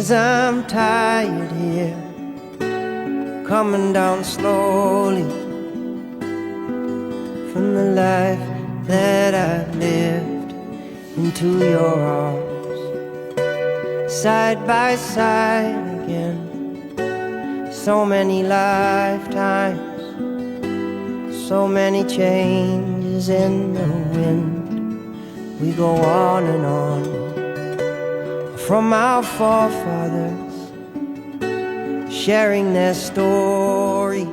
'cause I'm tired here, coming down slowly from the life that I've lived into your arms, side by side again. So many lifetimes, so many changes in the wind. We go on and on from our forefathers, sharing their stories.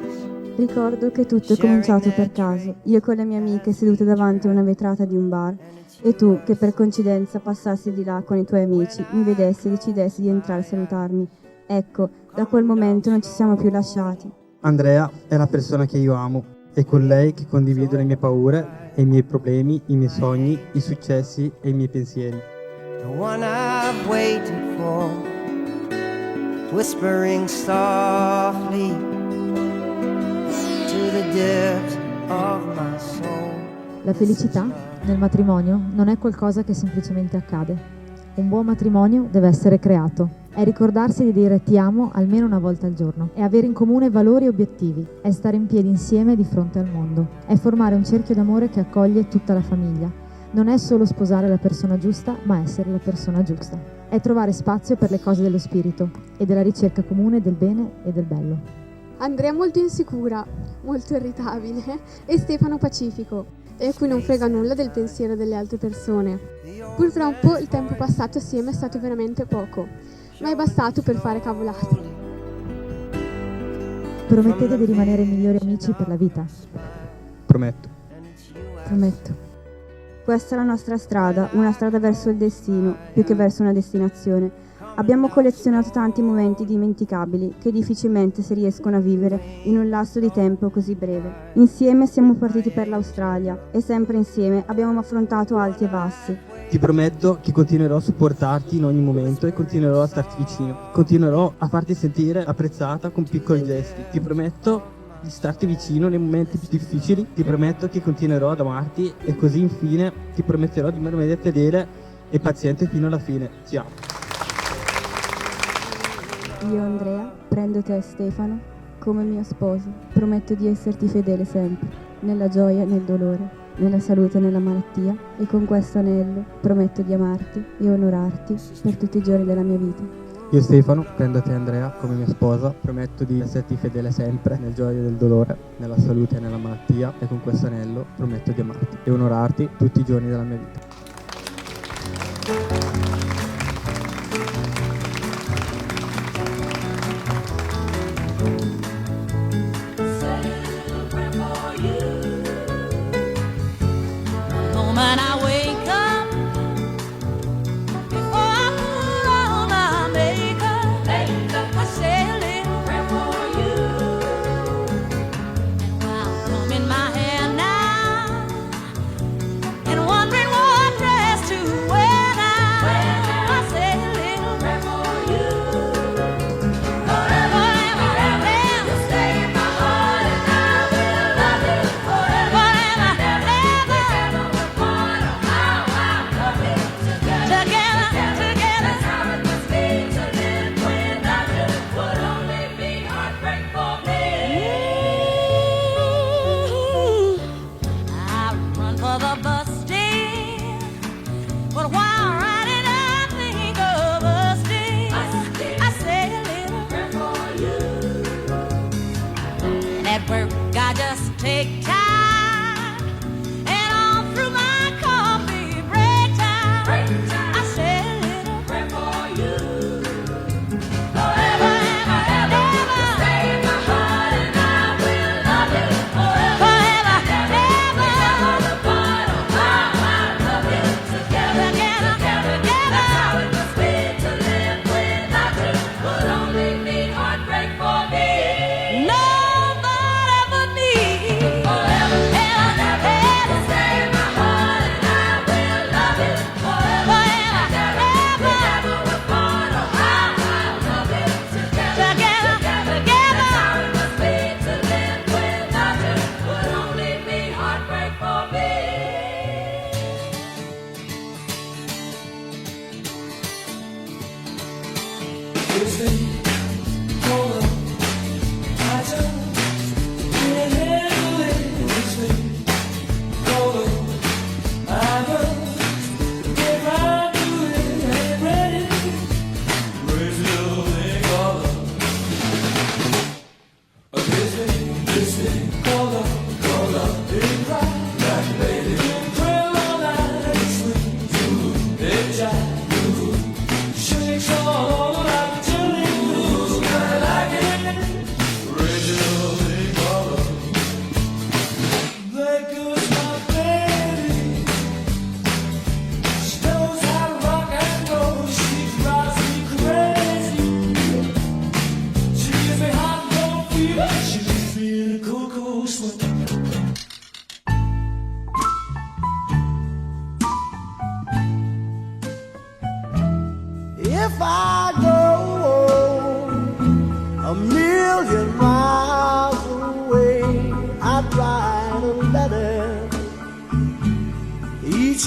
Ricordo che tutto è cominciato per caso, io con le mie amiche sedute davanti a una vetrata di un bar e tu che per coincidenza passassi di là con i tuoi amici, mi vedessi e decidessi di entrare a salutarmi. Ecco, da quel momento non ci siamo più lasciati. Andrea è la persona che io amo, è con lei che condivido le mie paure e i miei problemi, i miei sogni, i successi e i miei pensieri. The one I've waited for, whispering softly to the depths of my soul. La felicità nel matrimonio non è qualcosa che semplicemente accade. Un buon matrimonio deve essere creato. È ricordarsi di dire ti amo almeno una volta al giorno. È avere in comune valori e obiettivi. È stare in piedi insieme di fronte al mondo. È formare un cerchio d'amore che accoglie tutta la famiglia. Non è solo sposare la persona giusta, ma essere la persona giusta. È trovare spazio per le cose dello spirito e della ricerca comune del bene e del bello. Andrea molto insicura, molto irritabile e Stefano pacifico, e a cui non frega nulla del pensiero delle altre persone. Purtroppo il tempo passato assieme è stato veramente poco, ma è bastato per fare cavolate. Promettete di rimanere migliori amici per la vita. Prometto. Prometto. Questa è la nostra strada, una strada verso il destino, più che verso una destinazione. Abbiamo collezionato tanti momenti dimenticabili che difficilmente si riescono a vivere in un lasso di tempo così breve. Insieme siamo partiti per l'Australia e sempre insieme abbiamo affrontato alti e bassi. Ti prometto che continuerò a supportarti in ogni momento e continuerò a starti vicino. Continuerò a farti sentire apprezzata con piccoli gesti. Ti prometto di starti vicino nei momenti più difficili. Ti prometto che continuerò ad amarti e così infine ti prometterò di rimanere fedele e paziente fino alla fine. Ti amo. Io, Andrea, prendo te, Stefano, come mio sposo. Prometto di esserti fedele sempre, nella gioia e nel dolore, nella salute e nella malattia, e con questo anello prometto di amarti e onorarti per tutti i giorni della mia vita. Io, Stefano, prendo te, Andrea, come mia sposa. Prometto di esserti fedele sempre, nel gioia e nel dolore, nella salute e nella malattia, e con questo anello prometto di amarti e onorarti tutti i giorni della mia vita. When I wake up, before I put on my makeup, I say a little prayer for you. And while combing my hair now, and wondering what dress to wear now, I say a little prayer for you. Forever, you stay in my heart, and I will love you forever. Work, I just take time, and all through my coffee break time, I say a little prayer for you. Forever and ever, you stay in my heart, and I will love you forever. Forever and ever, never apart. Oh, how I love you together, together. That's how it must be to live without you. Would only mean heartbreak for me. No. Forever.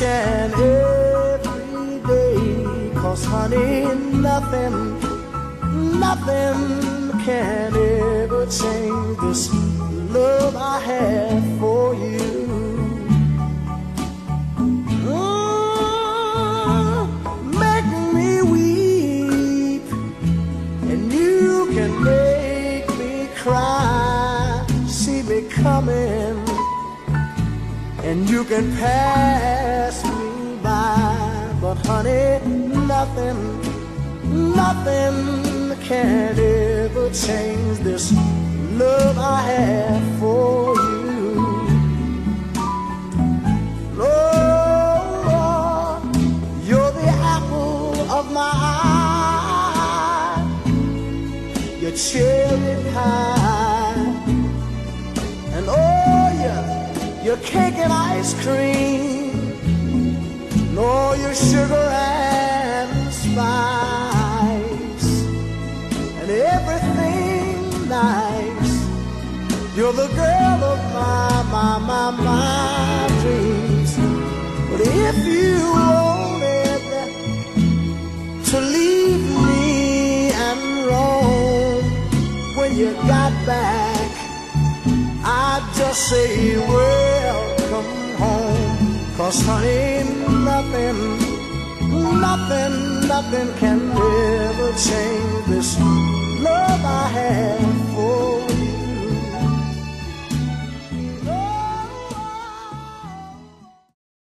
each and every day. 'Cause honey, nothing can ever change this love I have for you. Make me weep, and you can make me cry. See me coming, and you can pass me by. But honey, nothing can ever change this love I have for you. Lord, you're the apple of my eye, your cherry pie, and oh, your cake and ice cream, and all your sugar and spice, and everything nice. You're the girl of my dreams. But if you wanted to leave me and roam, when you got back, I'd just say welcome home. 'Cause honey, nothing can ever change this love I have for you.